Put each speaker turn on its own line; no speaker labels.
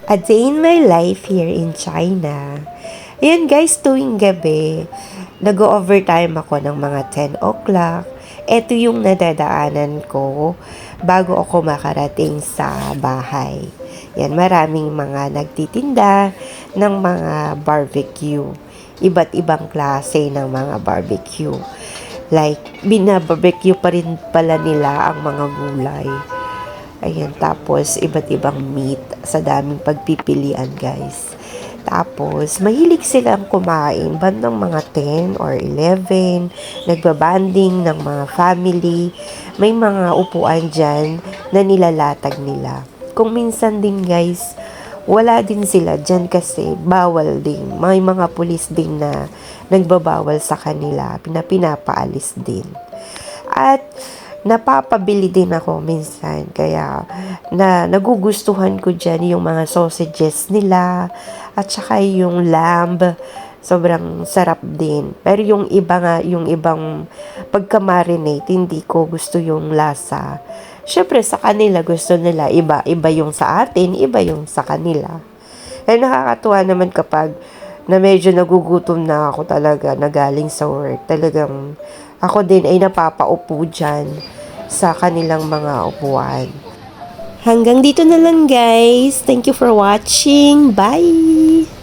A day in my life here in China. Ayan guys, tuwing gabi, nag-overtime ako ng mga 10 o'clock. Ito yung nadadaanan ko bago ako makarating sa bahay. Yan, maraming mga nagtitinda ng mga barbecue. Iba't ibang klase ng mga barbecue. Like, binabarbecue pa rin pala nila ang mga gulay. Ayan, tapos iba't ibang meat sa daming pagpipilian, guys. Tapos, mahilig silang kumain bandang mga 10 or 11, nagbabanding ng mga family. May mga upuan dyan na nilalatag nila. Kung minsan din, guys, wala din sila dyan kasi bawal din. May mga pulis din na nagbabawal sa kanila, pinapaalis din. At napapabili din ako minsan. Kaya nagugustuhan ko dyan yung mga sausages nila at saka yung lamb. Sobrang sarap din. Pero yung iba nga, yung ibang pagka-marinate, hindi ko gusto yung lasa. Syempre sa kanila gusto nila iba. Iba yung sa atin, iba yung sa kanila. Eh nakakatuwa naman kapag na medyo nagugutom na ako talaga na galing sa work. Talagang ako din ay napapaupo dyan sa kanilang mga upuan. Hanggang dito na lang guys. Thank you for watching. Bye!